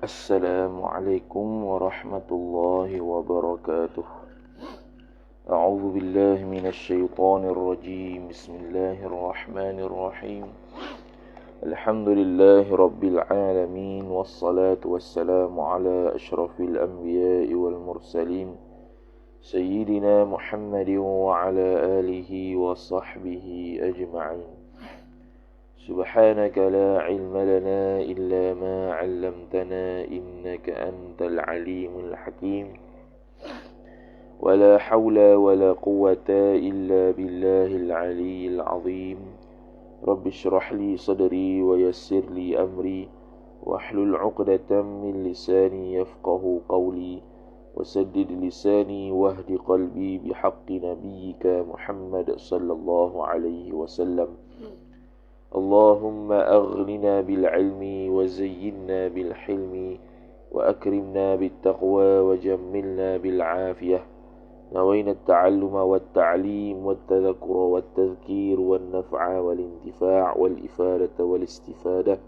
Assalamualaikum warahmatullahi wabarakatuh. A'udzu billahi minasy syaithanir rajim. Bismillahirrahmanirrahim. Alhamdulillahi rabbil alamin wassalatu wassalamu ala asyrafil anbiya'i wal mursalin sayyidina Muhammadin wa ala alihi wa sahbihi ajma'in. سبحانك لا علم لنا إلا ما علمتنا إنك أنت العليم الحكيم ولا حول ولا قوة إلا بالله العلي العظيم رب اشرح لي صدري ويسر لي أمري واحلل عقدة من لساني يفقه قولي وسدد لساني واهد قلبي بحق نبيك محمد صلى الله عليه وسلم. اللهم أغننا بالعلم وزينا بالحلم وأكرمنا بالتقوى وجملنا بالعافية. نوينا التعلم والتعليم والتذكر والتذكير والنفع والانتفاع والإفادة والاستفادة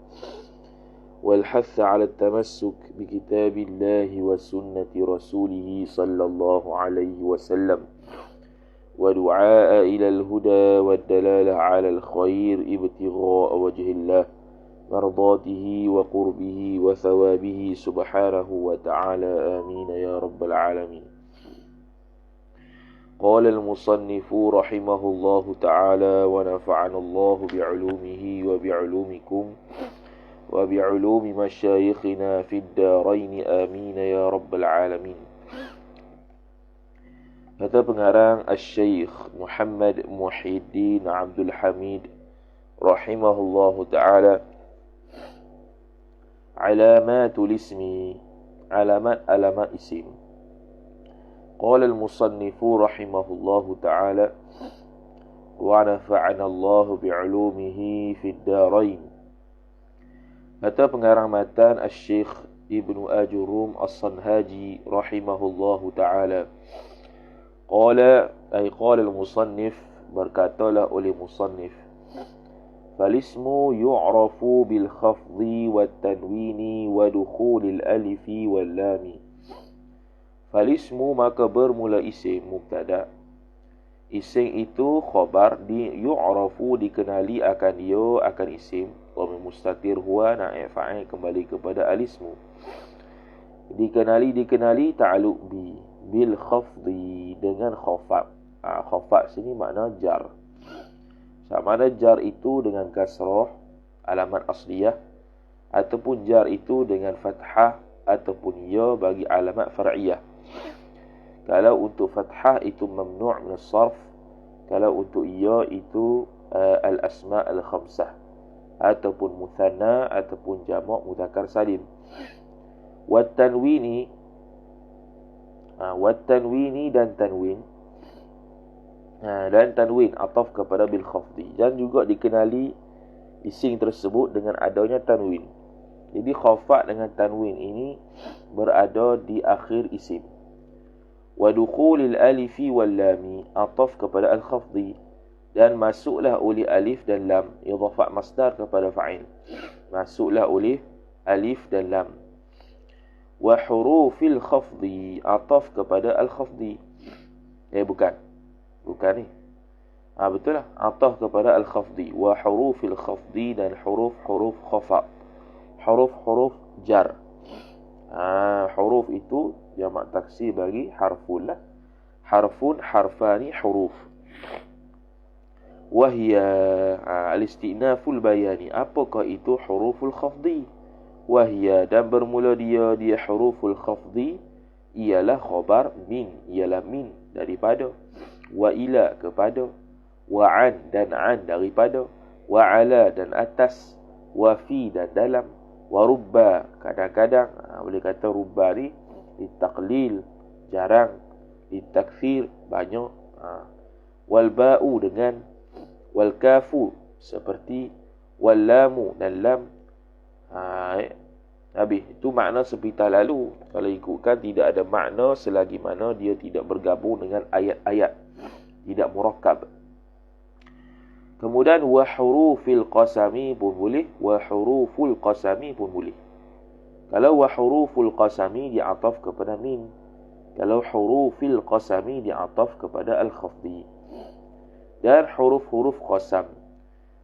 والحث على التمسك بكتاب الله وسنة رسوله صلى الله عليه وسلم ودعاء إلى الهدى والدلالة على الخير ابتغاء وجه الله مرضاته وقربه وثوابه سبحانه وتعالى آمين يا رب العالمين. قال المصنف رحمه الله تعالى ونفعنا الله بعلومه وبعلومكم وبعلوم مشايخنا في الدارين آمين يا رب العالمين. Kata pengarang Asy-Syaikh Muhammad Muhyiddin Abdul Hamid rahimahullahu ta'ala, alamatul ismi, alamat isim. Qala al-musannifu rahimahullahu ta'ala wa nafa'ana Allahu bi'ulumihi fid darain. Kata pengarang matan Asy-Syaikh Ibnu Ajurum As-Sanhaji rahimahullahu ta'ala, Qala al-musannif, berkatalah oleh musannif, falismu yu'rafu bil khafdi wat tanwini wa dukhulil alifi wal lami. Falismu, maka bermula isim mubtada. Isim itu khabar, yu'rafu, dikenali akan dia, akan isim. Dhamir mustatir huwa, naib fa'il, kembali kepada alismu. Dikenali ta'alluq bil khafdi, dengan khafab. Khafab sini makna jar. Sama ada jar itu dengan kasrah, alamat asliyah, ataupun jar itu dengan fathah ataupun ya bagi alamat far'iyah. Kalau untuk fathah itu mamnu' min as-sarf, kalau untuk ya itu al-asma' al-khamsah, ataupun muthanna ataupun jamak mudzakkar salim. Wat tanwini dan tanwin, dan tanwin ataf kepada bil khafdi, dan juga dikenali isim tersebut dengan adanya tanwin. Jadi khafat dengan tanwin ini berada di akhir isim. Wa dukhulil alifi wal lami, ataf kepada al khafdi, dan masuklah oleh alif dan lam, idhafah masdar kepada fa'il, masuklah oleh alif dan lam. Wa hurufil khafdi, ataf kepada al-khafdi. Bukan ni. Betul lah, ataf kepada al-khafdi. Wa hurufil khafdi, dan huruf khafad, huruf jar. Huruf itu jamak taksir bagi harfun lah. Harfun, harfani, huruf. Wahia al-istinaful bayani, apakah itu huruful khafdi? Wahia, dan bermula dia huruful khafdi, ialah khabar min, ialah min daripada, wa ila kepada, wa an dan an daripada, wa ala dan atas, wa fi dan dalam, wa rubba kadang-kadang, boleh kata rubba ni litaqlil jarang, litakthir banyak, wal ba'u dengan, wal kafu seperti, wal lamu dan lam. Habis itu makna seperti lalu. Kalau ikutkan tidak ada makna selagi mana dia tidak bergabung dengan ayat-ayat, tidak murakkab. Kemudian wa hurufil qasami pun boleh, wa huruful qasami pun boleh. Kalau wa huruful qasami di'ataf kepada min. Kalau hurufil qasami di'ataf kepada al-khafdi. Dan huruf-huruf qasam.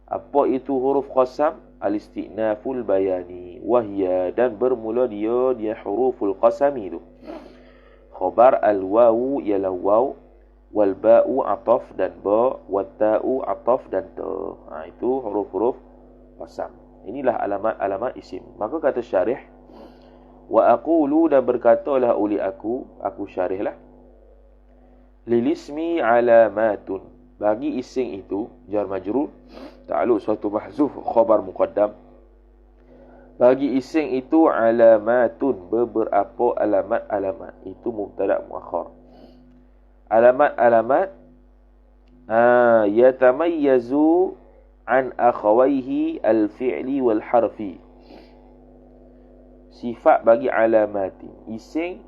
Apa itu huruf qasam? Al-isti'naful bayani. Wahya, dan bermula dia huruful qasami itu. Khabar al-wawu ialah waw. Wal-ba'u ataf dan ba. Wat-ta'u ataf dan ta. Itu huruf-huruf qasam. Inilah alamat-alamat isim. Maka kata syarih, wa aqulu, dan berkatalah oleh aku syarihlah, lilismi alamatun, bagi isim itu jar majrur ta'alluq suatu mahzuf khabar muqaddam, bagi isim itu alamatun, beberapa alamat-alamat, itu mubtada muakhar. Alamat-alamat yatamayyazu an akhawaihi al-fi'li wal harfi. Sifat bagi alamatin isim,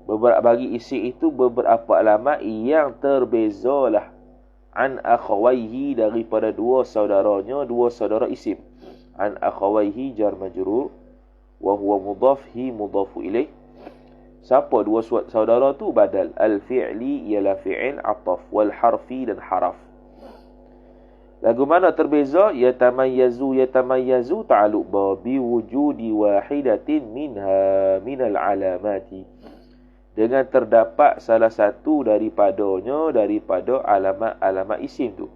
bagi isim itu beberapa alamat yang terbezalah an akhawaihi, daripada dua saudaranya, dua saudara isim. An akhawaihi jar majrur wa huwa mudhaf, hi mudhafu ilaih. Siapa dua saudara tu? Badal. Al-fi'li ialah fi'il, ataf, wal harfi dan haraf. Lagu mana terbeza? Yatamayyazu ta'alluq ba bi wujudi wahidatin minha minal alamati, dengan terdapat salah satu daripadanya daripada alamat-alamat isim tu.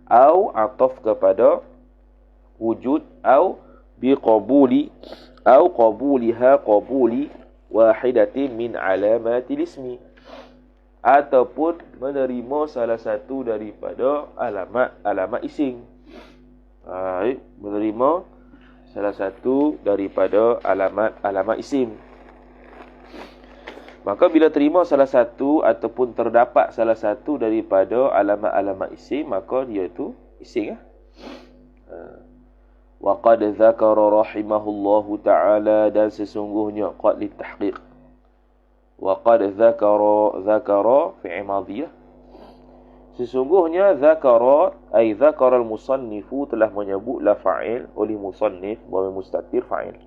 Au ataf kepada wujud, au bi qabuli, au qabuliha qabuli wahidatin min alamatil ismi, ataupun menerima salah satu daripada alamat isim. Menerima salah satu daripada alamat isim. Maka bila terima salah satu ataupun terdapat salah satu daripada alamat isim, maka dia itu isim. Wa qad dzakara rahimahullahu ta'ala, dan sesungguhnya qad litahqiq. وقد ذكر fi'il madhi. Sesungguhnya zakara ay zakara al-musannifu, telah menyebutlah fa'il oleh musannif, wa mustatir fa'il.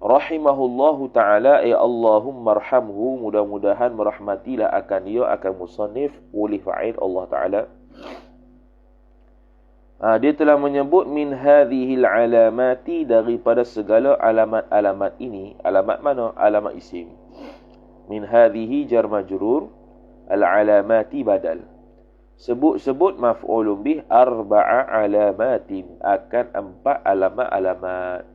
Rahimahullahu ta'ala ay Allahumma arhamhu, mudah-mudahan merahmatilah akan dia, akan musannif, oleh fa'il Allah ta'ala. Dia telah menyebut min hadhil alamati, daripada segala alamat-alamat ini. Alamat mana? Alamat isim. Min hadhihi jar majrur, al-alamati badal. Sebut maf'ulun bih arba'a alamatin, akan 4 alamat-alamat.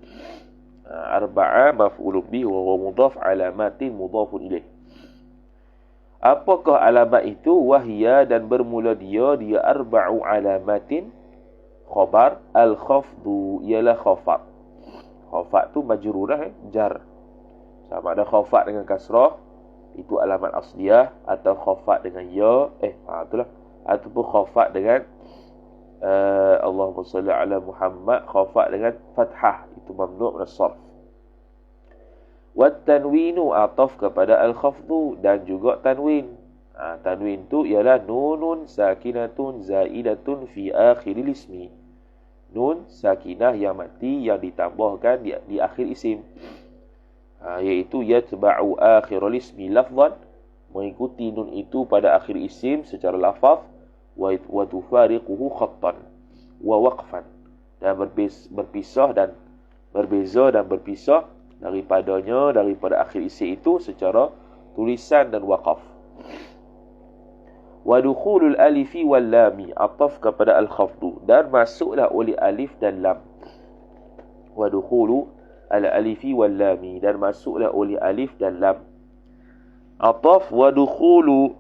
Arba'a maf'ulun bih wa mudhaf, alamatin mudhafun ilaih. Apakah alamat itu? Wahya, dan bermula dia arba'u alamatin. Khabar al-khafdu ialah khafat. Khafat tu majrurah, jar. Sama ada khafat dengan kasrah, itu alamat asliyah, atau khafat dengan ya, itulah, ataupun khafat dengan Allahumma salli ala Muhammad, khafat dengan fathah, itu mamnu' min as-sarf. Wat tanwinu ataf kepada al-khafdu, dan juga tanwin. Tanwin tu ialah nunun sakinatun zaidatun fi akhiril ismi. Nun sakinah yang mati, yang ditambahkan di akhir isim. Iaitu yatba'u akhirul ismi lafzan, mengikuti nun itu pada akhir isim secara lafaz, wa tufariquhu khattan wa waqfan, dan berpisah dan berbeza dan berpisah daripada akhir isim itu secara tulisan dan waqaf. Wa dukhulul alifi wal lami, ataf kepada al-khafdu, dan masuklah oleh alif dan lam. Wa dukhulu al-alifi wal lami, dan masuklah oleh alif dan lam. Ataf wa dukhulu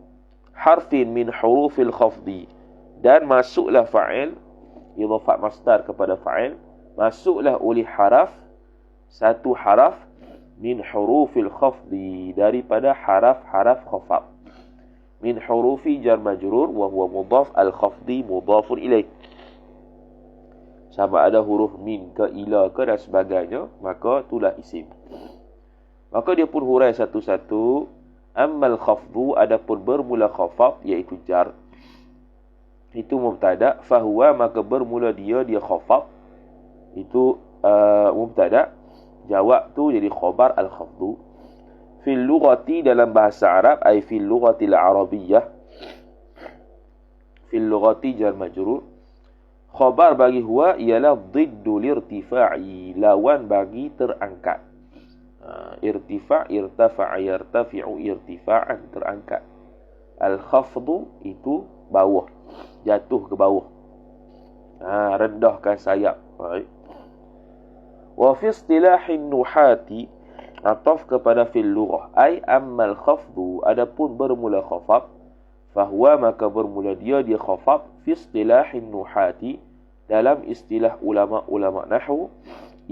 harfin min hurufil khafdi, dan masuklah fa'il, idhafat masdar kepada fa'il, masuklah oleh haraf, satu haraf, min hurufil khafdi, daripada haraf-haraf khafad. Min hurufi jar majrur wa huwa mudhaf, al-khafdi mudhafun ilaih. Sama ada huruf min ke, ila ke, dan sebagainya, maka itulah isim. Maka dia pun hurai satu-satu. Ammal khafdu, adapun bermula khafad, iaitu jar, itu mubtada, fahuwa, maka bermula dia khafad, itu mubtada. jawab tu jadi khabar al-khafdu. Fil lughati dalam bahasa Arab, ay fil lughatil arabiyyah, fil lughati jar majrur. Khabar bagi huwa ialah dhiddu lirtifa'i, lawan bagi terangkat. Irtifa' irtafa'a yartafi'u irtifa'an, terangkat. Al-khafdu itu bawah, jatuh ke bawah. Rendahkan sayap. Wa fi istilahin nuhati, ataf kepada fil lughah, ay ammal khafdu, adapun bermula khafab, fahuwa maka bermula dia khafab, fi istilahin nuhati, dalam istilah ulama-ulama nahwu,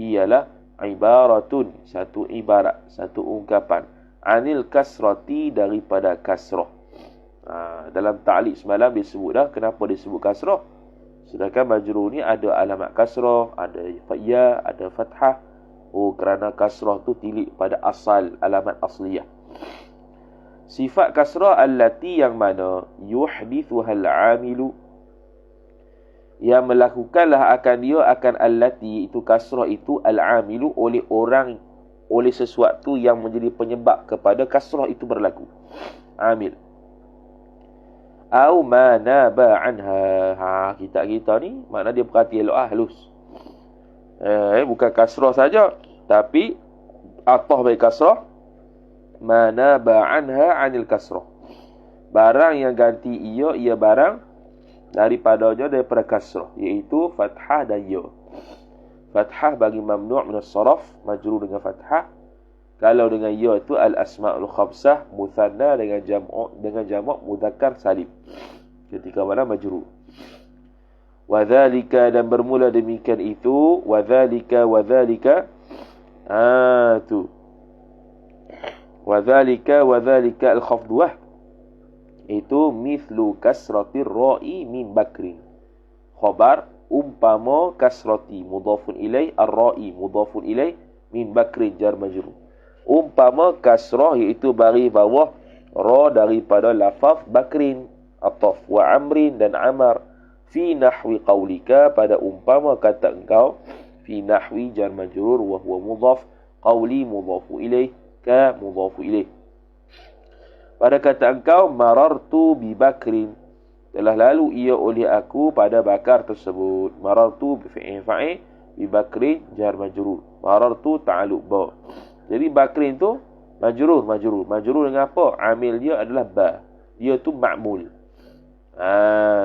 ialah ibaratun, satu ibarat, satu ungkapan, anil kasrati, daripada kasrah. Dalam ta'liq semalam disebut dah kenapa disebut kasrah. Sedangkan majrur ni ada alamat kasrah, ada ya, ada fathah. Kerana kasrah tu tilik pada asal, alamat asliyah. Sifat kasrah allati, yang mana yuhdithuhal amilu, yang melakukanlah akan dia, akan allati itu kasrah itu, al-amilu oleh orang, oleh sesuatu yang menjadi penyebab kepada kasrah itu berlaku. Amil. Au manaba anha. Kita ni makna dia perhati elok halus. Bukan kasrah saja, tapi atah baik kasrah, manaba anha anil kasrah. Barang yang ganti ia barang daripadanya, daripada kasrah, iaitu fathah dan ya. Fathah bagi mamnu' min as-sarf, majrur dengan fathah. Kalau dengan ya itu al-asma'ul khamsah, muthanna dengan jamak mudzakkar salim, ketika mana majrur. Wadzalika, dan bermula demikian itu, wadzalika tu wadzalika al-khafdu, itu mithlu kasratir ra'i min bakrin, khabar umpama kasrati mudhafun ilaih, ar-ra'i mudhafun ilaih, min bakrin jar majrur. Umpama kasrah iaitu bagi bawah ra daripada lafaz bakrin, ataf, wa amrin dan amar, fi nahwi qaulika, pada umpama kata engkau, fi nahwi jar majrur wa huwa mudhaf, qauli mudhafu ilaih, ka mudhafu ilaih. Pada kata engkau, marartu bi bakrin, telah lalu ia oleh aku pada bakar tersebut. Marartu bi fi'il fa'il, bi bakrin jar majrur, marartu ta'alluq ba. Jadi bakrin tu majrur dengan apa? Amil dia adalah ba, dia tu ma'mul.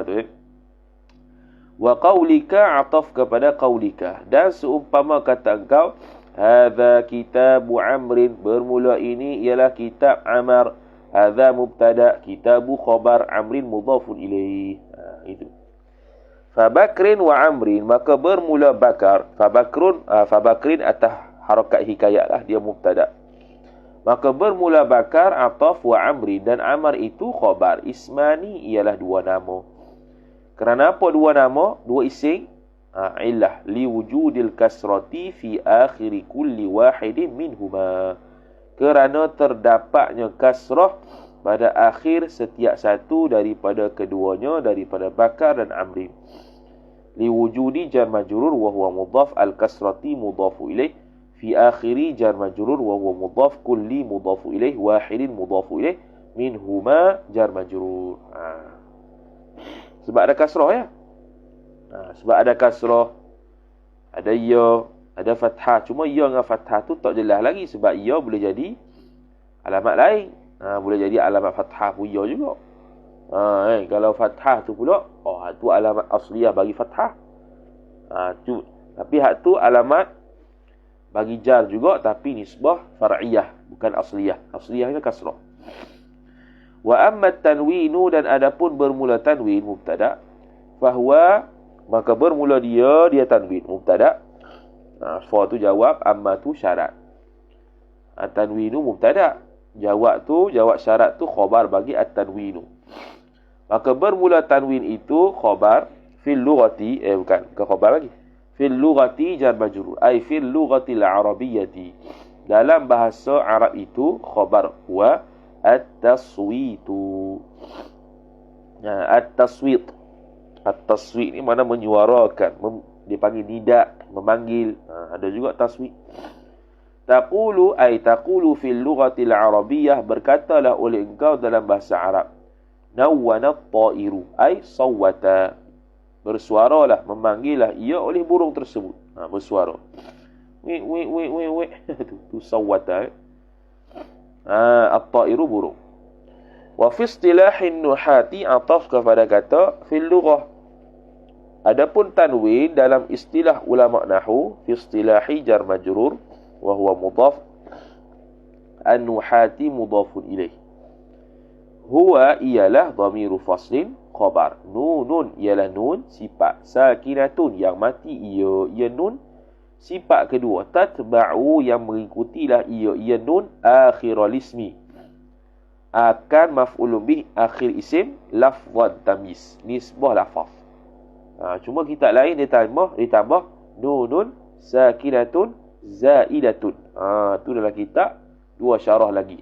Tu. Wa qaulika, ataf kepada qaulika, dan seumpama kata engkau, hadza kitabu amrin, bermula ini ialah kitab Amar, hadza mubtada, kitabu khabar, amrin mudhafun ilaih. Itu. Fa bakrin wa amrin, maka bermula bakar, fa bakrin atah harakat hikayat lah, dia mubtada. Maka bermula bakar, ataf, wa amrin, dan amar itu khabar. Ismani ialah dua nama. Kerana apa dua nama? Dua ising. Illah li wujudil kasrati fi akhiri kulli wahidin minhuma, kerana terdapatnya kasrah pada akhir setiap satu daripada keduanya, daripada bakar dan amrin. Li wujudi jar majrur wa huwa mudhaf, al kasrati mudhafu ilaih, fi akhiri jar majrur wa huwa mudhaf, kulli mudhafu ilaih, wahidin mudhafu ilaih, minhuma jar majrur. Sebab ada kasrah ya. Sebab ada kasrah, ada ya, ada fathah. Cuma ya dengan fathah tu tak jelas lagi, sebab ya boleh jadi alamat lain. Boleh jadi alamat fathah pun ya juga. Kalau fathah tu pula, tu alamat asliyah bagi fathah. Tapi hak tu alamat bagi jar juga, tapi nisbah far'iyah, bukan asliyah. Asliyahnya kasrah. Wa amma tanwinu, dan adapun bermula tanwin, mubtada, fahuwa, maka bermula dia tanwin, mubtada. Fa tu jawab, amma tu syarat. At-tanwinu mubtada, jawab syarat tu khabar bagi at-tanwinu. Maka bermula tanwin itu khabar fil lughati, bukan khabar lagi. Fil lughati jar majrur, ay fil lughatil arabiyyati, dalam bahasa Arab itu khabar huwa at-taswitu. At-taswit. At-taswit ni mana menyuarakan, dipanggil nida, memanggil. Ada juga taswit. Taqulu ay taqulu fil lughatil arabiyyah, berkatalah oleh engkau dalam bahasa Arab. Nawwana at-ta'iru ay sawwata, bersuaralah, memanggillah ia oleh burung tersebut. Bersuara. Wi wi wi wi wi. Tu sawwata. At-ta'iru burung. Wa fi istilahin nuhati, ataf kepada kata fil lughah. Adapun tanwin dalam istilah ulama nahwu, fi istilahi jar majrur wa huwa mudhaf, an-nuhati mudhafun ilaih. Huwa ialah dhamiru faslin khabar. Nunun ialah nun sifat, sakinatun yang mati ia nun sifat kedua, tatba'u yang mengikutilah ia nun, akhiral ismi akan maf'ulun bih akhir isim, lafzan tamyiz nisbah lafaz. Cuma kita lain ditambah nunun sakinatun zaidatun. Tu dalam kitab dua syarah lagi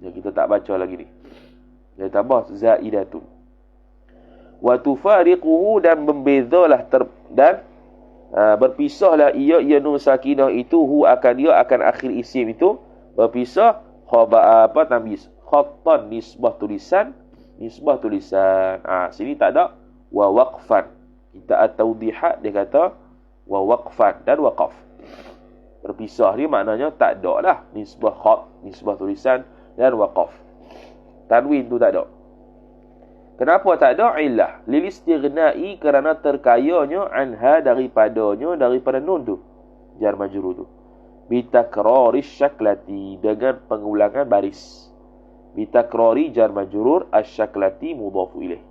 yang kita tak baca lagi ni. Dia tambah zaidatun. Wa tufariquhu, dan membezalah dan berpisahlah ia nun sakinah itu akan akhir isim itu berpisah khabar tamyiz, khattan nisbah tulisan. Sini tak ada wa waqfan. Kita at-tawdihat dia kata wa waqfan dan waqaf. Berpisah dia maknanya tak ada lah nisbah khat, nisbah tulisan dan waqaf. Tanwin tu tak ada. Kenapa tak ada? Illah lil istighnai, kerana terkayanya anha daripada nun tu, jar majrur tu. Bitakrari syaklati, dengan pengulangan baris. Bitakrari jar majrur, asyaklati mudhafu ilaih.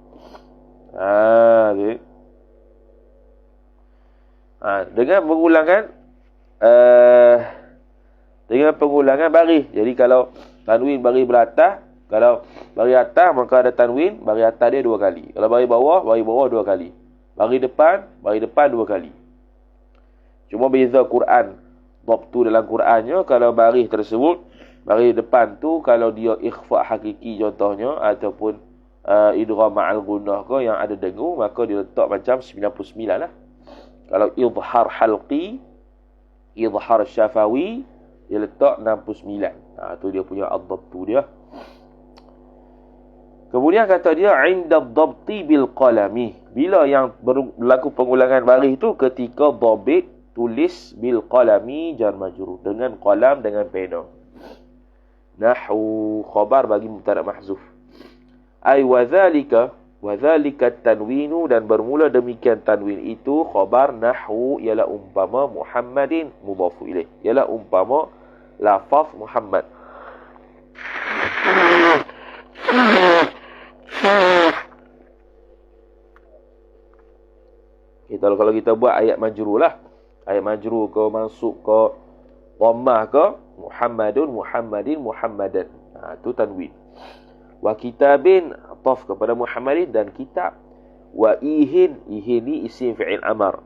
Dengan pengulangan baris. Jadi kalau tanwin baris beratas, kalau baris atas maka ada tanwin, baris atas dia 2 kali. Kalau baris bawah 2 kali. Baris depan 2 kali. Cuma beza Quran. Bab tu dalam Qurannya, kalau baris tersebut, baris depan tu kalau dia ikhfa hakiki contohnya, ataupun idgham ma'al gunnah ke yang ada dengung, maka dia letak macam 99 lah. Kalau izhar halqi, izhar syafawi, dia letak 69. Tu dia punya ad-dhabtu dia. Kemudian kata dia inda ad-dhabti bil qalami, bila yang berlaku pengulangan baris tu ketika dhabit tulis bil qalami jar majrur, dengan qalam, dengan pena. Nahwu khabar bagi mubtada mahzuf. Ai wa dzalika tanwinu, dan bermula demikian tanwin itu khabar nahwu ialah umpama Muhammadin mudhafu ilaih, ialah umpama lafaz Muhammad. Kalau kita buat ayat majrur lah, ayat majrur ke mansub ke dhammah ke, Muhammadun Muhammadin Muhammadan, tu tanwin. Wa kitabin, ataf kepada Muhammadin, dan kitab. Wa ihin ni isim fi'il amar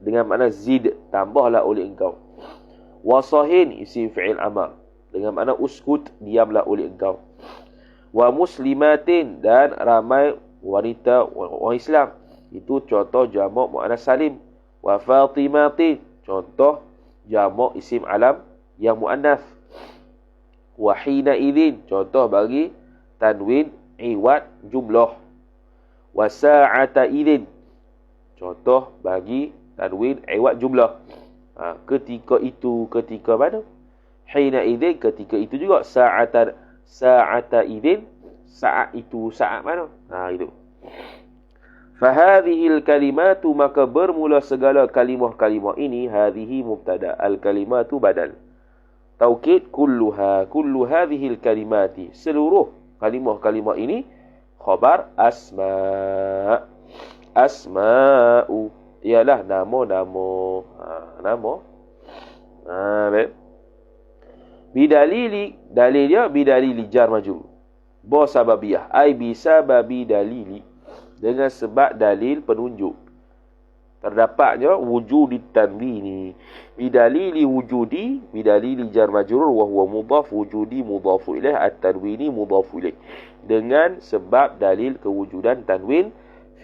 dengan makna zid, tambahlah oleh engkau. Wa sahin isim fi'il amar dengan makna uskut, diamlah oleh engkau. Wa muslimatin, dan ramai wanita orang Islam, itu contoh jamak muannas salim. Wa fatimatin, contoh jamak isim alam yang muannas. Wa hina idzin, contoh bagi tanwin iwad jumlah. Wa sa'ata idzin, contoh bagi tanwin iwad jumlah. Ketika itu, ketika mana? Hina idzin, ketika itu juga. Sa'ata idzin, saat itu, saat mana? Itu. Fahadhil kalimatu, maka bermula segala kalimah-kalimah ini. Hadhihi mubtada, al-kalimatu badal. Taukid kullu hadhil kalimati, seluruh kalimah-kalimah ini khabar asma. Asma'u ialah nama-nama. Baik. Bidalili, dalilnya bidalili jar majrur. Ba sababiyah, ai bisababi dalili, dengan sebab dalil penunjuk. Terdapatnya wujudi tanwini. Bidalili wujudi, bidalili jar majrur wa huwa mudhaf, wujudi mudhafu ilaih, at-tanwini mudhafu ilaih, dengan sebab dalil kewujudan tanwin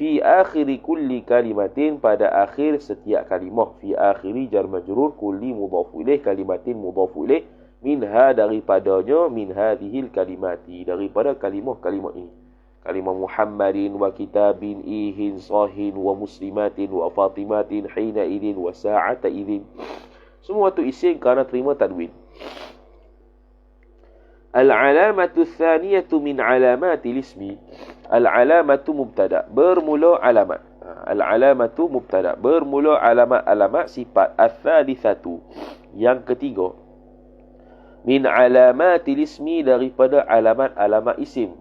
fi akhiri kulli kalimatin, pada akhir setiap kalimah. Fi akhiri jar majrur kulli mudhafu ilaih kalimatin mudhafu ilaih minha, daripadanya, min hadhil kalimati, daripada kalimah-kalimah ini. Kalimah Muhammadin wa kitabin ihin sahin wa muslimatin wa fatimatin hina idin wa sa'ata idin. Semua tu isim kerana terima tanwin. Al-alamatu thaniyatu min alamatil ismi. Al-alamatu mubtada, bermula alamat. Al-alamatu mubtada, bermula alamat-alamat sifat. Al-thalithatu, yang ketiga. Min alamatil ismi, daripada alamat-alamat isim.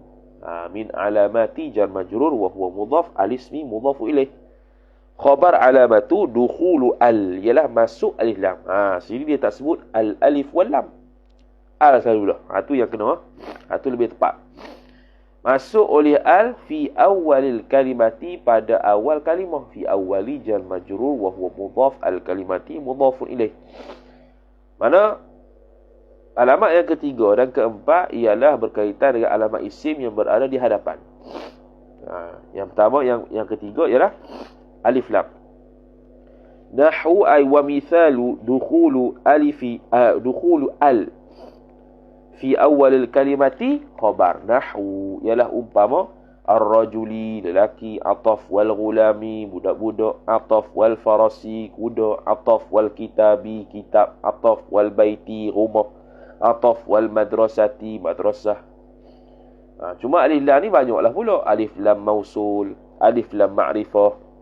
Min alamati jar majrur wa huwa mudhaf, al-ismi mudhafu ilaih. Khabar alamatu dukhulu al, ialah masuk alif lam. Sini dia tak sebut al-alif wal lam. Al selalu lah. Tu yang kena. Tu lebih tepat. Masuk oleh al fi awalil kalimati, pada awal kalimah. Fi awali jar majrur wa huwa mudhaf, al kalimati mudhafun ilaih. Mana alamat yang ketiga dan keempat ialah berkaitan dengan alamat isim yang berada di hadapan. Yang pertama, yang ketiga ialah alif lam. Nahwu ay wa mithalu dukhulu al fi awalil kalimati khabar. Nahwu ialah umpama ar-rajuli, lelaki, ataf wal ghulami, budak-budak, ataf wal farasi, kuda, ataf wal kitabi, kitab, ataf wal baiti, rumah, ataf wal madrasati, madrasah. Cuma alif lam ni banyaklah pula. Alif lam mausul, alif lam ma'rifah.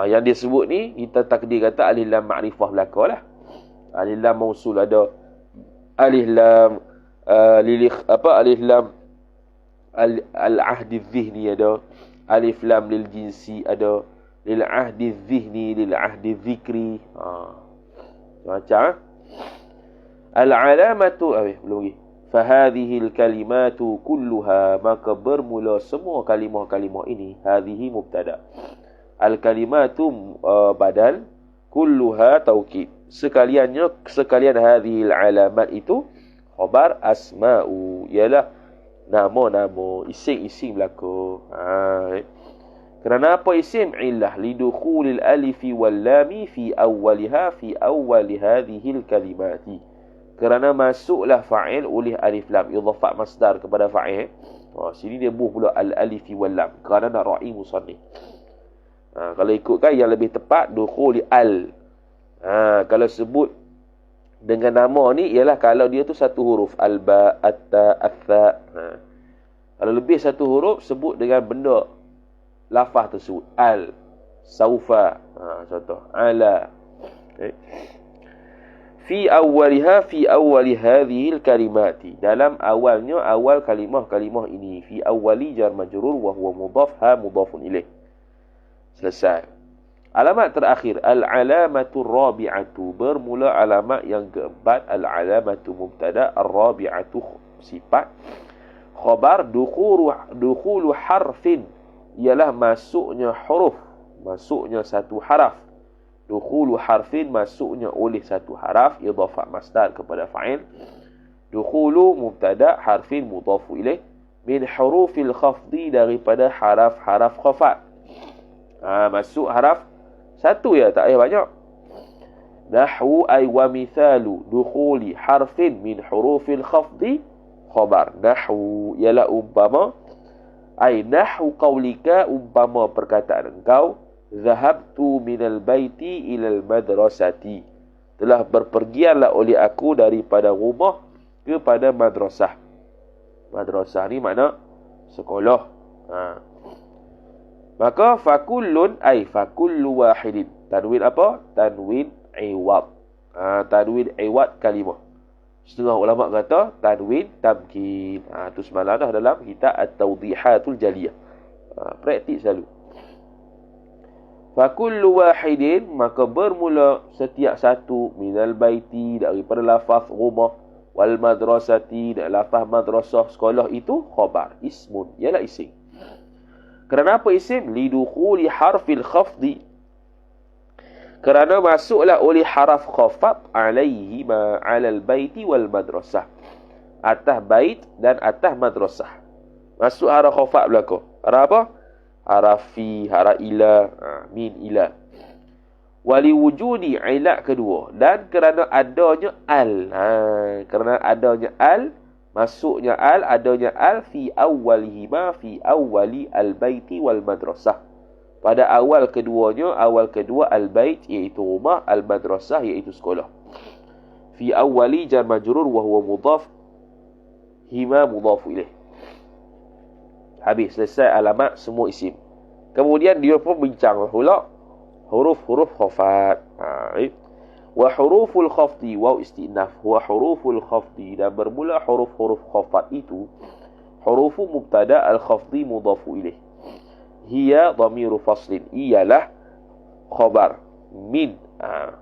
Yang dia sebut ni kita takdir kata alif lam ma'rifah belakalah. Alif lam mausul ada, alif lam alif lam al-ahdi dhihni ada, alif lam lil jinsi ada, lil ahdi dhihni, lil ahdi dhikri. Macam al-alamatu belum lagi. Fahadhihi al-kalimatu kulluha, maka bermula semua kalimah-kalimah ini. Hadhihi mubtada, al-kalimatu badal, kulluha taukid, sekalian hadhil alamat itu khabar, asma'u ialah nama-nama, isim-isim belaka. Kerana apa isim? Illah lidukhulil alifi wal lami fi awwaliha fi awwali hadhil kalimati, kerana masuklah fa'il oleh alif lam, idhafat masdar kepada fa'il. Sini dia buh pula al-alifi wal lam kerana nak ra'i musannif. Kalau ikutkan yang lebih tepat dukhuli al. Kalau sebut dengan nama ni ialah kalau dia tu satu huruf, al-ba, at-ta, at-tha. Kalau lebih satu huruf sebut dengan benda lafaz tersebut. Al, saufa, contoh ala. Fi awwaliha fi awwali hadhil kalimati, dalam awalnya awal kalimah-kalimah ini. Fi awwali jar majrur wa huwa mudhaf, ha mudhafun ilaih. Selesai. Alamat terakhir, al-alamatu rabi'atu, bermula alamat yang keempat. Al-alamatu mubtada, ar-rabi'atu sifat. Khabar dukhulu harfin, ialah masuknya huruf, masuknya satu haraf. Dukhulu harfin, masuknya oleh satu haraf, idhafah masdar kepada fa'il. Dukhulu mubtada, harfin mudhafu ilaih, min hurufil khafdi, daripada haraf-haraf khafat. Masuk haraf satu ya, tak payah banyak. Nahwu ay wa mithalu dukhuli harfin min hurufil khafdi khabar. Nahwu ialah umpama, ay nahwu qaulika, umpama perkataan engkau, zahabtu minal baiti ilal madrasati, telah berpergianlah oleh aku daripada rumah kepada madrasah. Madrasah ni makna sekolah. Maka fakullun ay fakullu wahidin, tanwin apa? Tanwin iwad. Tanwin iwad kalimah. Setengah ulama kata tanwin tamkin. Tu semalam dah dalam kitab at-tawdihatul jaliyah. Praktik selalu. Fakullu wahidin, maka bermula setiap satu, minal baiti, daripada lafaz rumah, wal madrasati, dan lafaz madrasah sekolah, itu khabar, ismun, ialah isim. Kerana apa isim? Lidukhuli harfil khafdi, kerana masuklah oleh haraf khafat, alaihi ma alal baiti wal madrasah, atas bait dan atas madrasah. Masuk haraf khafat belaka. Haraf apa? haraf fi, haraf ila, min ila. Wali wujudi ilat kedua, dan kerana adanya al. Kerana adanya al, masuknya al, adanya al fi awwalihima, fi awwali al-baiti wal madrasah. Pada awal keduanya, awal kedua al-bait iaitu rumah, al-madrasah iaitu sekolah. Fi awwali jar majrur wa huwa mudhaf, hima mudhaf ilaih. Habis, selesai alamat semua isim. Kemudian dia pun bincang pula huruf-huruf khafat. Wa huruful khafdi waw istinaf. Wa huruful khafdi, dan bermula huruf-huruf khafat itu hurufu mubtada al-khafdi mudhafu ilaih. Hiya dhamiru faslin, ialah khabar min.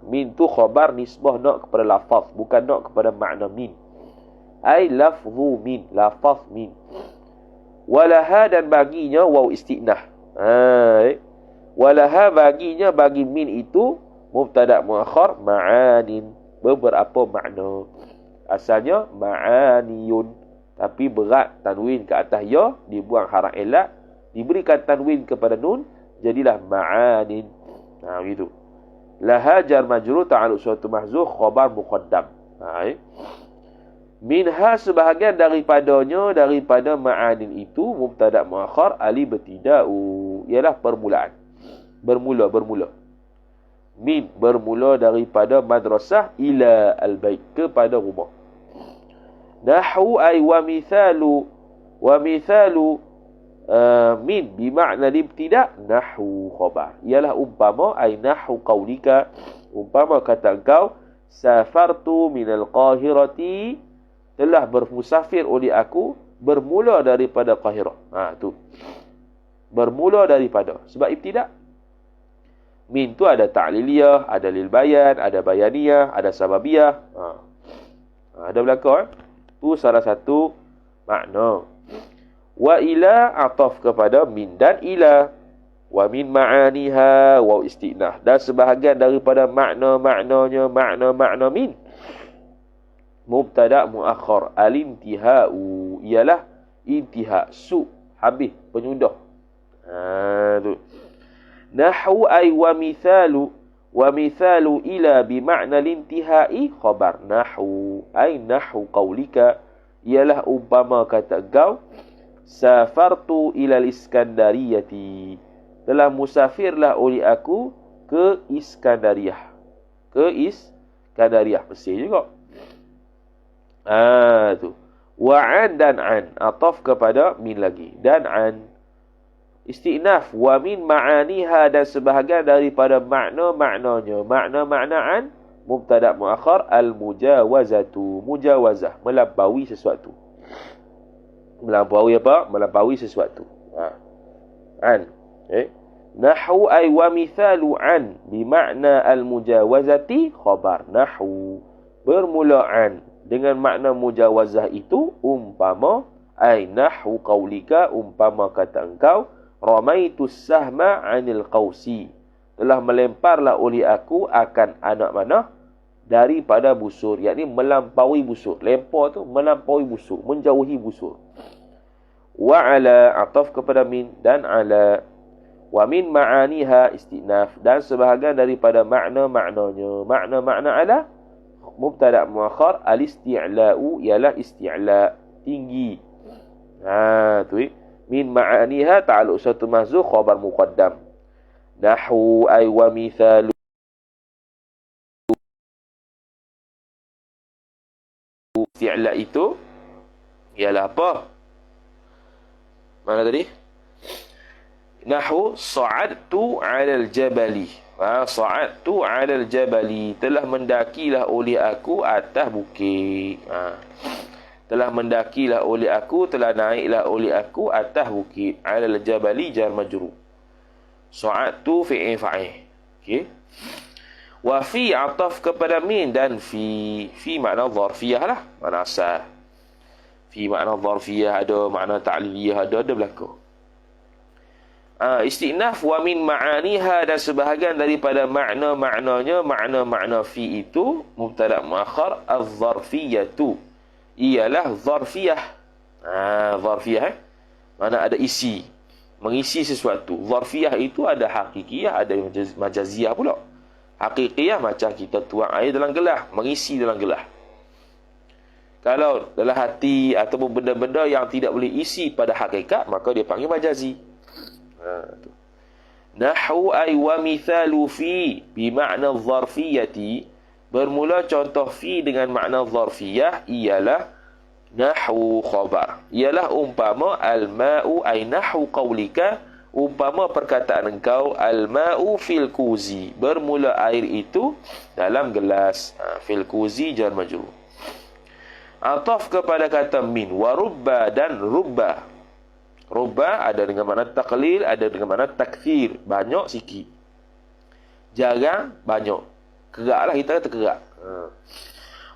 Min tu khabar nisbah nak kepada lafaz, bukan nak kepada makna min. Ai lafzu min, lafaz min. Walaha, dan baginya waw istinah. Walaha, baginya, bagi min itu mubtada muakhar ma'anin, beberapa makna. Asalnya ma'aniyun, tapi berat tanwin ke atas ya, dibuang haraf ilat, diberikan tanwin kepada nun, jadilah ma'anin. Begitu. Laha jar majrur ta'alluq suatu mahzuf khabar muqaddam. Minha, sebahagian daripadanya, daripada ma'anin itu mubtada muakhar al-ibtida'u, ialah permulaan, bermula. Min bermula daripada madrasah ila al-bait, kepada rumah. Nahwu ay wa mithalu min bimakna ibtida' nahwu khabar, ialah umpama, ay nahwu qaulika, umpama kata engkau safartu minal qahirati, telah bermusafir oleh aku, bermula daripada Qahirah. Tu bermula daripada, sebab ibtida'. Min tu ada ta'liliyah, ada lil bayan, ada bayaniyah, ada sababiyah. Ada belakang. Tu salah satu makna. Wa ila, ataf kepada min dan ila. Wa min ma'aniha wa istinah, dan sebahagian daripada makna-maknanya, makna-makna min mubtada muakhar al-intihau, ialah intiha, habis, penyudah. Tu. Nahwu ay wa mithalu ila bimakna al-intihai khabar. Nahwu ay nahwu qaulika, ialah umpama kata engkau safartu ila al-Iskandariyati, telah musafirlah oleh aku ke Iskandariyah. Ke Iskandariyah, Mesir juga. Tu. Wa an, dan an, ataf kepada min lagi, dan an. Istinaf, wa min ma'aniha, dan sebahagian daripada makna-maknanya, makna-makna an mubtada muakhar al-mujawazatu, mujawazah, melampaui sesuatu. Melampaui apa? Melampaui sesuatu. An. Nahwu ay wa mithalu an bimakna al-mujawazati khabar. Nahwu, bermula an dengan makna mujawazah itu, umpama, ay nahwu qaulika, umpama kata engkau ramaitu sahma 'anil qausi, telah melemparlah oleh aku akan anak mana, daripada busur, yakni melampaui busur. Lempar tu melampaui busur, menjauhi busur. Wa ala, ataf kepada min, dan ala. Wa min ma'aniha istinaf, dan sebahagian daripada makna-maknanya, makna-makna ala mubtada muakhar al-isti'la'u, ialah isti'la', tinggi. Tu min ma'aniha ta'alluq satu mahzuf khabar muqaddam. Nahwu ay wa mithalu, isti'la' itu ialah apa? Mana tadi? Nahwu sa'adtu 'alal jabali. Sa'adtu 'alal jabali, telah mendakilah oleh aku atas bukit. Telah mendakilah oleh aku, telah naiklah oleh aku atas bukit. 'Alal jabali jar majrur. Sa'adtu fi'il fa'il. Okey. Wa fi, ataf kepada min, dan fi. Fi makna zarfiyah lah, makna asal. Fi makna zarfiyah ada, makna ta'liliyah ada berlaku. Istinaf, wa min ma'aniha, dan sebahagian daripada makna-maknanya, makna-makna fi itu mubtada muakhar az-zarfiyatu, ialah zarfiyah. Zarfiyah mana ada isi. mengisi sesuatu. Zarfiyah itu ada hakikiyah, ada majaziyah pula. Hakikiyah macam kita tuang air dalam gelas, mengisi dalam gelas. Kalau dalam hati ataupun benda-benda yang tidak boleh isi pada hakikat, maka dia panggil majazi. Tu. Nahwu ay wa mithalu fi bimakna zarfiyati, bermula contoh fi dengan makna zarfiyah ialah nahwu khabar, ialah umpama al-ma'u ay nahwu qaulika, umpama perkataan engkau al-ma'u fil kuzi, bermula air itu dalam gelas. Fil kuzi jar majrur. Ataf kepada kata min, wa rubba dan rubba. Rubba ada dengan makna taqlil, ada dengan makna takthir, banyak sikit. Jarang, banyak. Keraklah, kita kata kerak.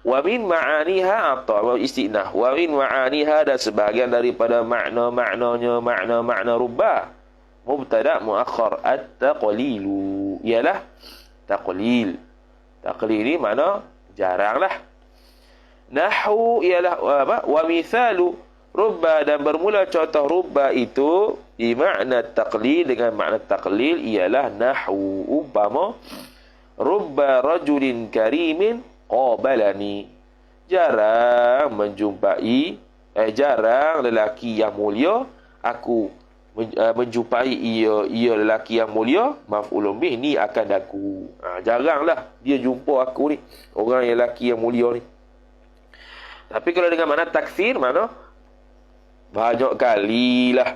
Wa min ma'aniha atau istinah. Wa min ma'aniha, dan sebahagian daripada makna-maknanya, makna-makna rubba. Mubtada' muakhar at-taqlilu, ialah taqlil. Taqlil ni makna jaranglah. Nahwu ialah apa? Wa mithalu rubba, dan bermula contoh rubba itu di makna taqlil, dengan makna taqlil ialah nahwu umpama rubba rajulin karimin qabalani, jarang menjumpai jarang lelaki yang mulia aku menjumpai ia lelaki yang mulia, maf'ulun bih ni akan daku. Jaranglah dia jumpa aku ni, orang yang lelaki yang mulia ni. Tapi kalau dengan makna takfir, mana banyak kalilah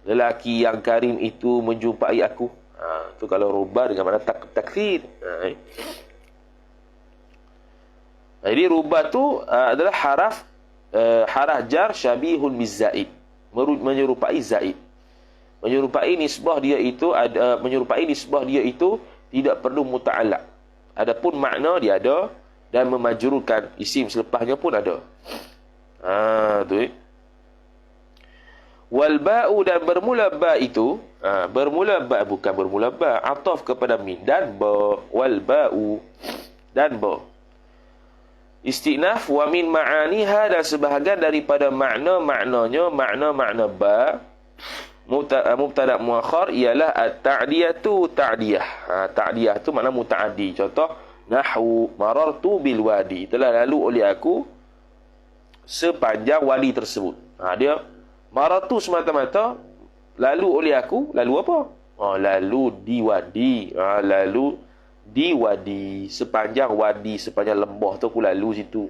lelaki yang karim itu menjumpai aku. Itu kalau rubah dengan makna takfir. Jadi rubah tu adalah haraf jar syabihun bizaid, menyerupai zaid. Menyerupai nisbah dia itu tidak perlu muta'allaq. Adapun makna dia ada, dan memajrurkan isim selepasnya pun ada. Tu wal ba'u, dan bermula ba itu, bermula ba bukan bermula ba, ataf kepada min dan ba. Wal ba'u dan ba. Istinaf wa min ma'aniha, dan sebahagian daripada makna-maknanya, makna-makna ba, mubtada' muakhar ialah at-ta'diyatu ta'diyah. Ta'diyah tu makna mutaaddi. Contoh nahwu marartu bil wadi, telah lalu oleh aku sepanjang wadi tersebut. Dia marartu semata-mata lalu oleh aku, lalu apa? Lalu di wadi. Lalu di wadi, sepanjang wadi, sepanjang lembah tu aku lalu situ.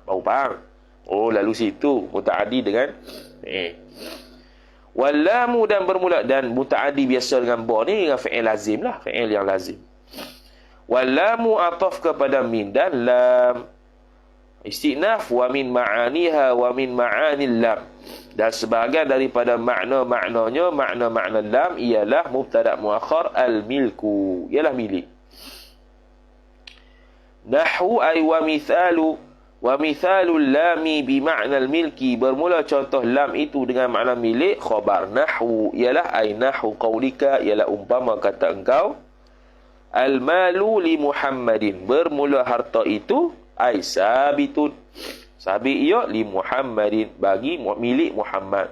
Baru faham. Lalu situ, mutaaddi dengan walamu, dan bermula, dan mutaaddi biasa dengan ba ni dengan fi'il lazim lah, fi'il yang lazim. Walamu ataf kepada min dan lam. Istinaf wa min ma'aniha wa min ma'anil lam, dan sebahagian daripada makna-maknanya, makna-makna lam ialah mubtada' muakhar al-milku, ialah milik. Nahwu ay wa mithalul lami bi ma'nal milki, bermula contoh lam itu dengan makna milik. Khabar nahwu ialah ay nahwu qaulika, ialah umpama kata engkau al-malu li Muhammadin, bermula harta itu ay sabitun, sabit ia li Muhammadin, bagi milik Muhammad.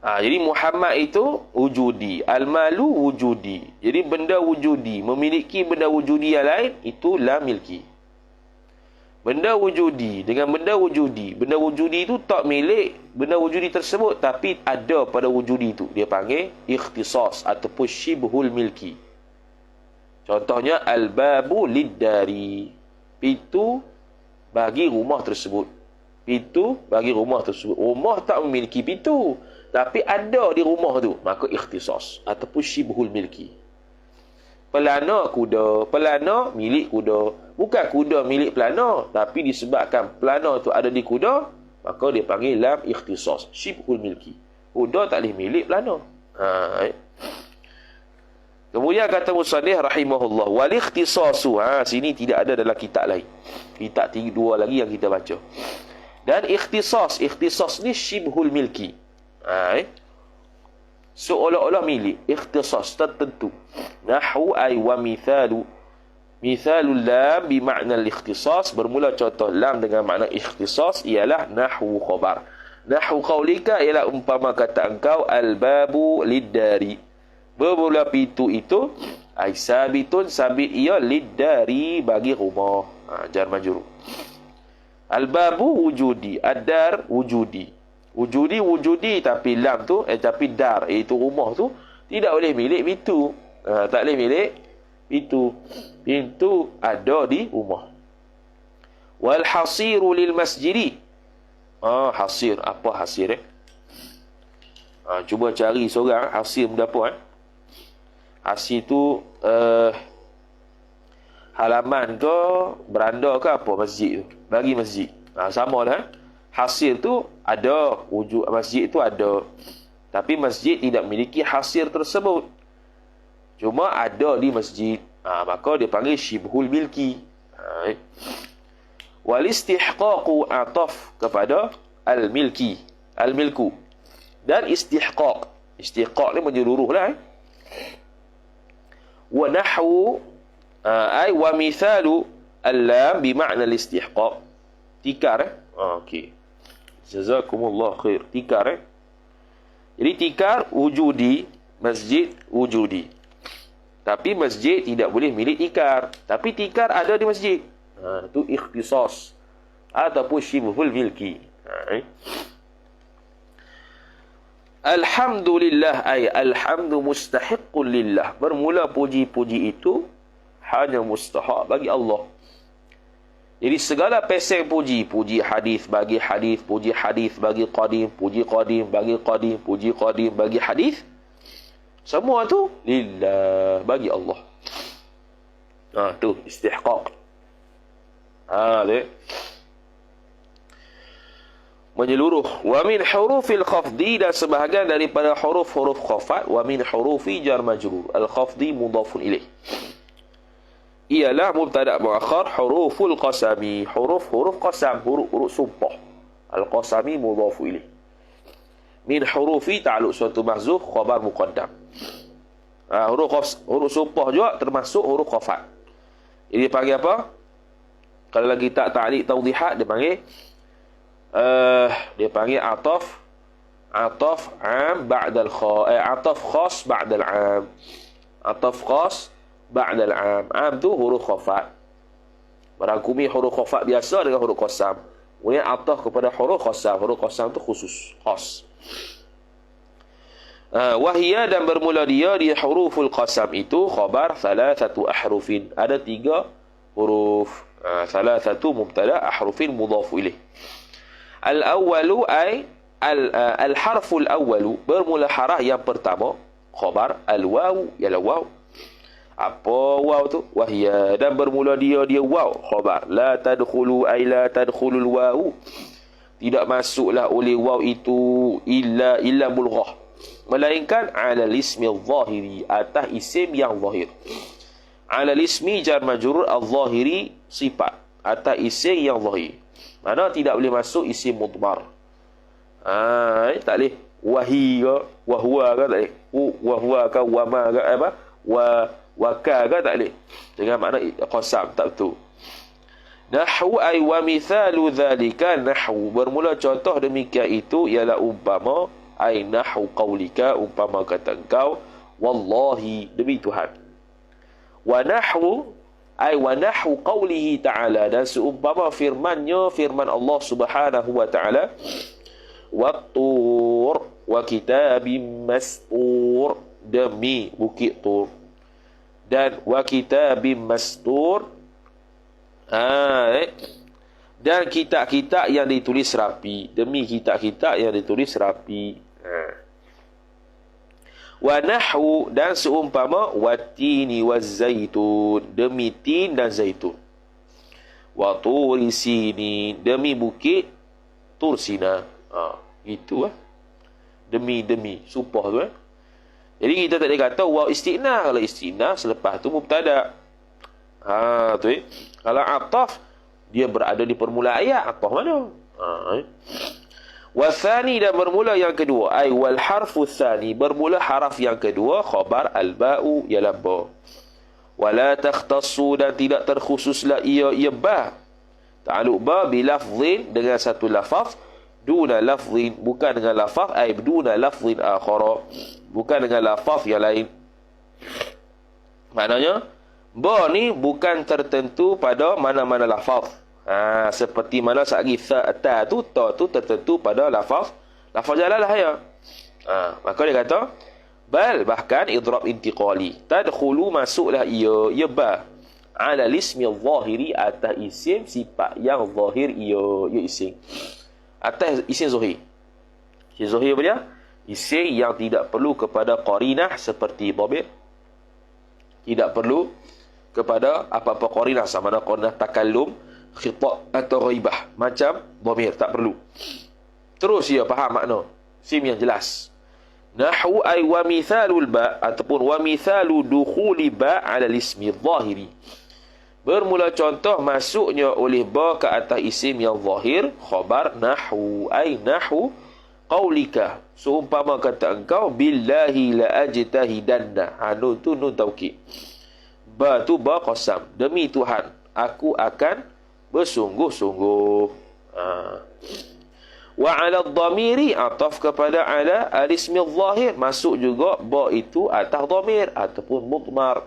Jadi Muhammad itu wujudi, al-malu wujudi. Jadi benda wujudi, memiliki benda wujudi yang lain, itu la milki. Benda wujudi dengan benda wujudi, benda wujudi itu tak milik benda wujudi tersebut, tapi ada pada wujudi itu, dia panggil ikhtisas ataupun syibhul milki. Contohnya al-babu lid-dari, pintu bagi rumah tersebut. Pintu bagi rumah tersebut. Rumah tak memiliki pintu, tapi ada di rumah tu, maka ikhtisas ataupun syibhul milki. Pelana kuda, pelana milik kuda. Bukan kuda milik pelana, tapi disebabkan pelana tu ada di kuda, maka dia panggil lam ikhtisas, syibhul milki. Kuda tak boleh milik pelana. Kemudian kata musannif rahimahullah, wal ikhtisasu, sini tidak ada dalam kitab lain. Kitab 2 lagi yang kita baca. Dan ikhtisas ni syibhul milki. Seolah-olah milik, ikhtisas tertentu. Nahwu ay wa mithalul lam bi makna al-ikhtisas, bermula contoh lam dengan makna ikhtisas ialah nahwu khabar. Nahwu qaulika ialah umpama kata engkau al-babu lid-dari. Bermula pintu itu ai sabitun, sabit ia lid-dari bagi rumah. Jar majrur. Al-babu wujudi, ad-dar wujudi. Wujudi tapi lam tu tapi dar iaitu rumah tu tidak boleh milik pintu. Tak boleh milik pintu. Pintu ada di rumah. Wal hasiru lil masjidi. Hasir. Apa hasir cuba cari seorang hasir benda apa Hasir tu halaman ke beranda ke apa masjid tu. Bagi masjid. Sama lah. Hasir tu ada. Wujud masjid tu ada. Tapi masjid tidak memiliki hasir tersebut. Cuma ada di masjid. Maka dia panggil syibhul milki. Wal istihqaqu ataf kepada al-milki, al-milku. Dan istihqaq ni menyeluruhlah. Wa nahwu ay wa mithalu al-lam bimakna al-istihqaq. Tikar okey. Jazakumullah khair. Tikar Jadi tikar wujudi, masjid wujudi. Tapi masjid tidak boleh milik tikar. Tapi tikar ada di masjid. Itu ikhtisas ataupun syibhul milki. Alhamdulillah ay alhamdu mustahiqqun lillah. Bermula puji-puji itu hanya mustahak bagi Allah. Jadi segala peseng puji, puji hadis bagi hadis, puji hadis bagi qadim, puji qadim bagi qadim, puji qadim bagi hadis, semua tu lillah, bagi Allah. Tu istihqaq. Menyeluruh. Wa min hurufil khafdi, dan sebahagian daripada huruf-huruf khafat. Wa min hurufi jar majrur. Al-khafdi mudhafun ilaih. Ialah mubtada' muakhar huruful qasami. Huruf qasam, huruf sumpah. Al-qasami mudhafu ilaih. Min hurufi ta'alluq suatu mahzuf khabar muqaddam. Huruf sumpah juga termasuk huruf khafat. Ini panggil apa? Kalau lagi tak ta'liq tawdihat, dia panggil ataf am ba'dal ataf khas ba'dal am. Ataf khas ba'dal am. Am tu huruf khafat. Merangkumi huruf khafat biasa dengan huruf qasam. Kemudian ataf kepada huruf qasam. Huruf qasam tu khusus, khas. Wahia, dan bermula dia di huruful qasam itu khabar thalathatu ahrufin. Ada 3 huruf. Thalathatu mubtada ahrufin mudhafu ilaih. Al-awwalu ay al-harful awwalu, bermula harah yang pertama khabar al-waw, ialah waw. Apa waw tu? Wahia, dan bermula dia waw khabar la tadkhulu ay la tadkhulul waw, tidak masuklah oleh waw itu illa mulghah, melainkan ala ismi al-zahiri, atas isim yang zahir. Ala ismi jar majrur al-zahiri, sifat atas isim yang zahir. Mana tidak boleh masuk isim mudmar. Tak boleh wahi ke wahwa ke, tak boleh wahwa ke wama ke apa wa ka ke, tak boleh dengan makna qasam, tak betul. Nahwu ay wa mithalu dhalika nahwu, bermula contoh demikian itu ialah umpama ay nahwu qaulika, umpama kata engkau wallahi, demi Tuhan. Wa nahwu ay wa nahwu qawlihi ta'ala, dan seumpama firmannya, firman Allah subhanahu wa ta'ala, wat-tur wa kitabim mastur, demi bukit tur, dan wa kitabim mastur, dan kitab-kitab yang ditulis rapi, demi kitab-kitab yang ditulis rapi. Wa nahwu, dan seumpama wattini wazzaitun, demi tin dan zaitun. Wa turi sinin, demi bukit Tur Sina. Itu demi sumpah tu. Jadi kita tak boleh kata waw istighnah. Kalau istighnah selepas tu mubtada. Tu Kalau ataf, dia berada di permulaan ayat, ataf mana? Wathani, dan bermula yang kedua, ay wal harfu tsani, bermula haraf yang kedua khabar al-ba'u, ialah ba. Wala takhtassu, dan tidak terkhususlah ia ba. Ta'alluq ba bilafdhin, dengan satu lafaz, duna lafzin, bukan dengan lafaz, ai duna lafzin akhara, bukan dengan lafaz yang lain. Maknanya ba ni bukan tertentu pada mana-mana lafaz. Seperti mana sagi ta tu, ta tu tertentu pada lafaz jalalah ya. Maka dia kata bal, bahkan idrab intiqali, tadkhulu, masuklah ia ba ala ismi zahiri, atas isim sifat yang zahir ia isim, atas isim zahir. Isim zahir apa dia? Isim yang tidak perlu kepada qarinah seperti dhamir, tidak perlu kepada apa-apa qarinah, sama ada qarinah takallum, khitab atau ghaibah, macam dhamir, tak perlu. Terus ia faham makna isim yang jelas. Nahwu ay wa mithalul ba, ataupun wa mithalu dukhuli ba ala ismi zahiri, bermula contoh masuknya oleh ba ke atas isim yang zahir. Khabar nahwu ay nahwu qaulika, seumpama kata engkau billahi la ajtahidanna. Nun tu nun taukid, ba tu ba qasam, demi Tuhan aku akan bersungguh-sungguh. Wa ala dhamiri, ataf kepada ala al-ismi zahir, masuk juga ba itu atas dhamir ataupun mudmar.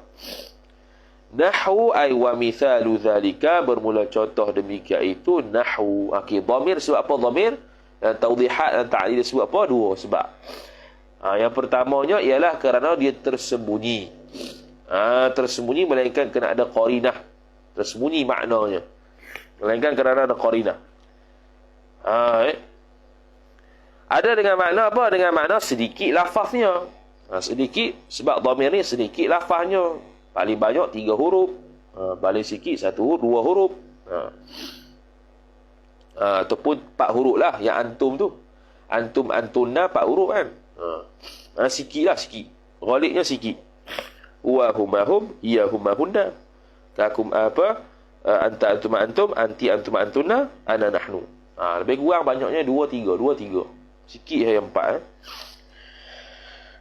Nahwu ay wa mithalu dhalika, bermula contoh demikian itu. Nahwu dhamir, sebab apa dhamir? Dan tawdihat dan ta'lil sebab apa? Dua sebab. Yang pertamanya ialah kerana dia tersembunyi. Tersembunyi melainkan kena ada qarinah. Tersembunyi maknanya, melainkan kerana ada qarinah. Ada dengan makna apa? Dengan makna sedikit lafaznya. Sedikit, sebab dhamir ni sedikit lafaznya. Paling banyak 3 huruf. Paling sikit 1 huruf, 2 huruf. Ataupun 4 huruf lah. Yang antum tu. Antum, antunna 4 huruf kan. Sikit lah, sikit. Ghaliknya sikit. Huwa humahum, iya humahunna. Kakum apa? Anta antum antum, anti antum antunna, ana nahnu. Lebih kurang banyaknya 2-3. Sikit yang 4.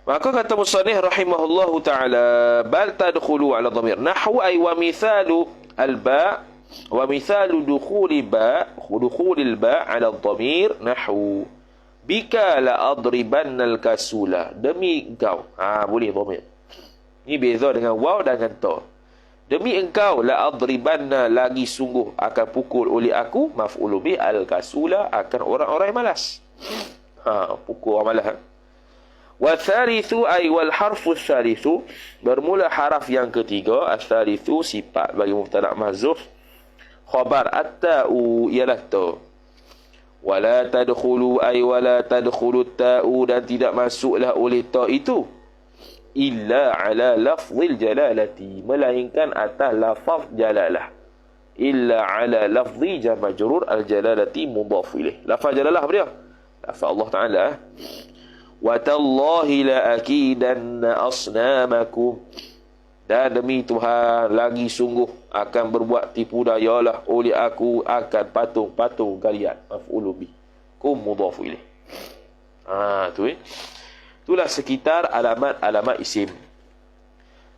Maka kata musannif rahimahullahu ta'ala, bal tadkhulu ala dhamir. Nahwu ay wa mithalu al-ba, wa mithalu dukhuli al-ba ala dhamir. Nahwu bika la adribanna al-kasula, demi engkau. Boleh dhamir. Ini beza dengan waw dan dengan ta. Demi engkau la adribanna, lagi sungguh akan pukul oleh aku, maf'ul bih al-kasula, akan orang-orang yang malas. Pukul orang malas. Wa thalithu ay wal harfu thalithu, bermula haraf yang ketiga. Al-thalithu sifat bagi mubtada' mahzuf. Khabar at-ta'u ialah ta. Wala tadkhulu ay wala tadkhulu at-ta'u, dan tidak masuklah oleh ta itu illa ala lafzil jalalati, melainkan atas lafaz jalalah. Illa ala lafzi jar majrur al-jalalati mudhaf ilaih. Lafaz jalalah apa dia? Lafaz Allah Ta'ala. Wa tallahi la akidanna asnamakum, dan demi Tuhan lagi sungguh akan berbuat tipu dayalah oleh aku akan patung-patung kalian. Maf'ul bih kum mudhaf ilaih. Itulah sekitar alamat-alamat isim.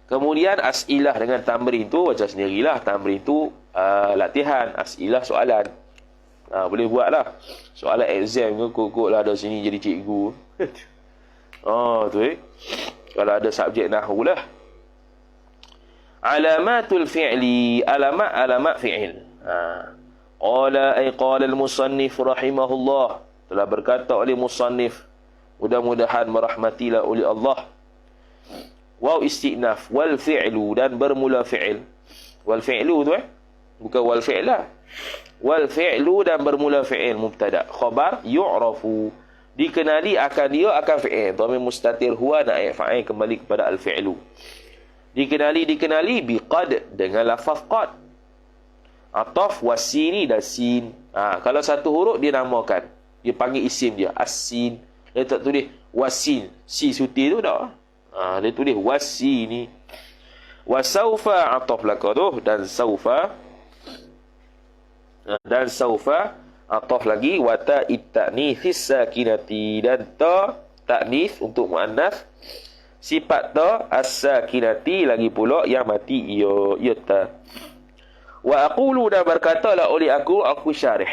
Kemudian as'ilah dengan tamrin tu macam sendirilah. Tamrin tu latihan, as'ilah soalan. Boleh buat lah. Soalan exam ke, kok lah ada sini jadi cikgu. Kalau ada subjek nahwu lah. Alamatul fi'li, alamat fi'il. Qala al-musannif rahimahullah, telah berkata oleh musannif, mudah-mudahan merahmatilah oleh Allah. Waw istinaf, wal fi'lu, dan bermula fi'il. Wal fi'lu tu bukan wal fi'lah. Wal fi'lu, dan bermula fi'il, mubtada. Khabar yu'rafu, dikenali akan dia akan fi'il. Dhamir mustatir huwa naib fa'il, kembali kepada al-fi'lu. Dikenali biqad, dengan lafaz qad. Ataf wasini dan sin. Kalau satu huruf dia namakan, dia panggil isim dia as-sin. Dia tak tulis wasin, si suti tu tak. Dia tulis wasini. Wasaufa ataf laka tu, dan saufa ataf lagi. Wata itta'nithis sakinati, dan ta ta'nith untuk muannas. Sifat ta as-sakinati lagi pula yang mati ia ta. Wa aqulu, dan berkatalah oleh aku syarih,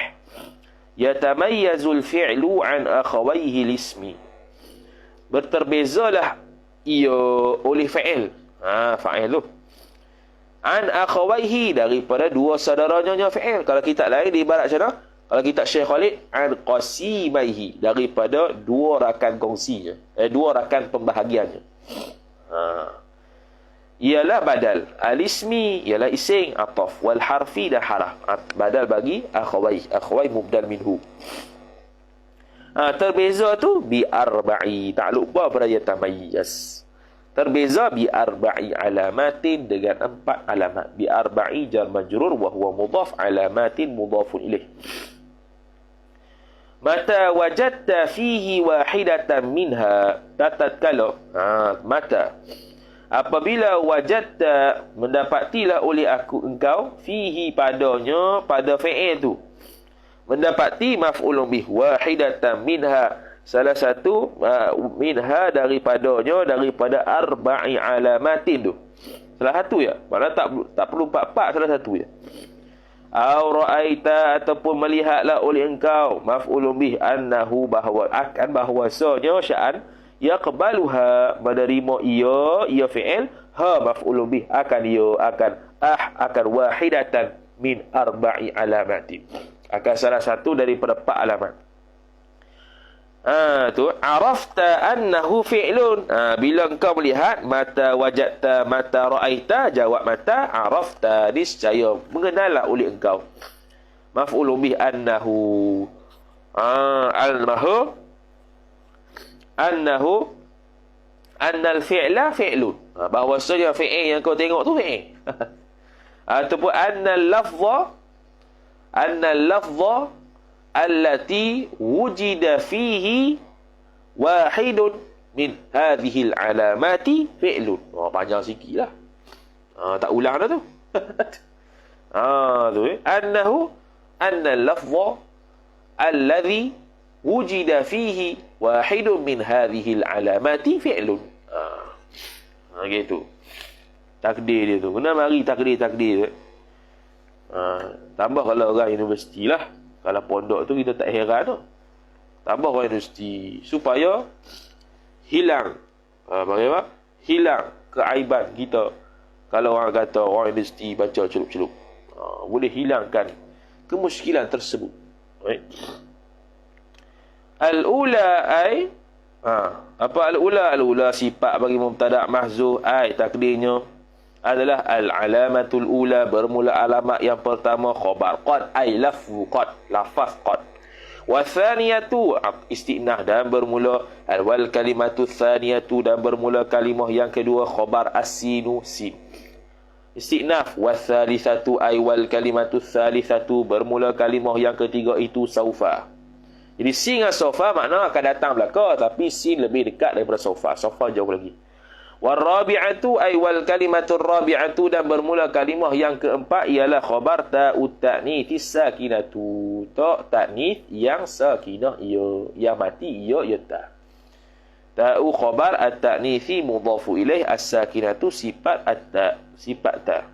Yatamayyazul fi'lu an akhawaihi lismi. Berterbezalah ia oleh fa'il. Fa'il tu. An akhawaihi, daripada dua saudaranya fa'il. Kalau kita lain di ibarat macam mana? Kalau kita Syekh Khalid, an qasimaihi, daripada dua rakan kongsinya. Dua rakan pembahagiannya. Ialah badal. Al-ismi ialah ising, ataf, wal harfi dan haraf. Badal bagi akhawai. Akhawai mubdal minhu. Terbeza tu bi arba'i. Tak lupa pada yatamayyaz. Terbeza bi arba'i alamatin, dengan 4 alamat. Bi arba'i jar majrur wa huwa mudhaf, alamatin mudhafun ilaih. Mata wajadta fihi wahidatan minha. Tatkala mata, apabila wajadta, mendapatilah oleh aku engkau, fihi padanya, pada fi'il tu. Mendapati maf'ulun bih, wahidatan minha, salah satu minha, daripadanya, daripada arba'i alamatin tu. Salah satu ya. Maksudnya tak perlu 4-4, salah satu ya. Au ra'aita, ataupun melihatlah oleh engkau, maf'ulun bih, annahu, bahwasanya sya'an, yaqbaluha, menerima ia fi'il, maf'ulun bih, akan wahidatan min arba'i alamatin, akan salah satu daripada 4 alamat. Tu arafta annahu fi'lun. Bila engkau melihat, mata wajadta, mata ra'aita, jawab mata, arafta, niscaya, mengenallah oleh engkau. Maf'ulun bih annahu, annal fi'la fi'lun. Bahawasanya fi'il yang kau tengok tu fi'il. Ataupun annal lafza allati wujida fihi wahidun min hadhihi alamati fi'lun. Panjang sikit lah. Tak ulang dah tu. Annal lafza alladhi wujida fihi wahidun min hadhihi alamati fi'lun. Gitu. Takdir dia tu. Kena mari takdir tu. Tambah kalau orang universiti lah. Kalau pondok tu kita tak heran tu. Tambah orang universiti. Supaya hilang. Bagaimana? Hilang keaiban kita. Kalau orang kata orang universiti baca celup-celup. Boleh hilangkan kemuskilan tersebut. Right? Al-ula ay, apa al-ula? Al-ula sifat bagi mubtada' mahzuf, ay takdirnya adalah al-alamatul ula, bermula alamat yang pertama khabar qad, ay lafzu qad, lafaz qad. Wa thaniyatu istinah, dan bermula wal kalimatu thaniyatu, dan bermula kalimah yang kedua khabar as-sinu, sin. Istinaf. Wa thalithatu ay wal kalimatu thalithatu, bermula kalimah yang ketiga itu saufa. Jadi sin dengan sofa makna akan datang belaka, tapi sin lebih dekat daripada sofa. Sofa jauh lagi. Warabi'atu ay wal kalimatur rabi'atu, dan bermula kalimah yang keempat ialah khabar ta'ut ta'nits sakinatu. Ta' ta'nits yang sakinah ia, yang mati ia ta. Ta'u khabar at-ta'nitsi mudhafu ilaih, as-sakinatu sifat at-ta, sifat ta.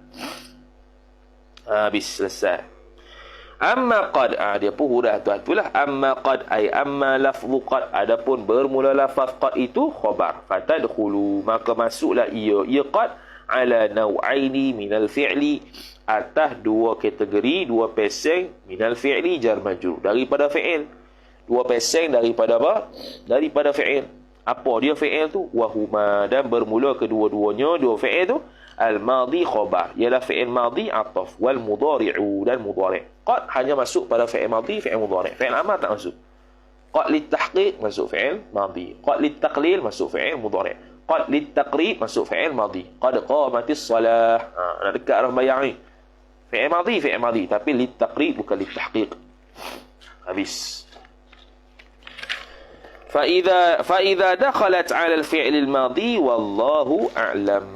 Habis selesai. Amma qad, dia pun huruf tu lah. Amma qad ay amma lafzu qad, adapun bermula lafaz qad itu khabar. Fatadkhulu, maka masuklah ia qad ala nau'aini minal fi'li, atas dua kategori, dua peseng minal fi'li jar majrur, daripada fi'il. Dua peseng daripada apa? Daripada fi'il. Apa dia fi'il tu? Wahuma, dan bermula kedua-duanya dua fi'il tu al-madhi khabar, ialah fi'il madhi ataf, wal mudhari'u, dan mudhari'. Qad hanya masuk pada fi'il madhi, fi'il mudhari'. Fi'il amar tak masuk. Qad litahqiq masuk fi'il madhi. Qad litaqlil masuk fi'il mudhari'. Qad litaqrib masuk fi'il madhi. Qad qamatis salah. Nak dekat dah bayang ni. Fi'il madhi, tapi litaqrib bukan litahqiq. Habis. فإذا دخلت على الفعل الماضي والله أعلم.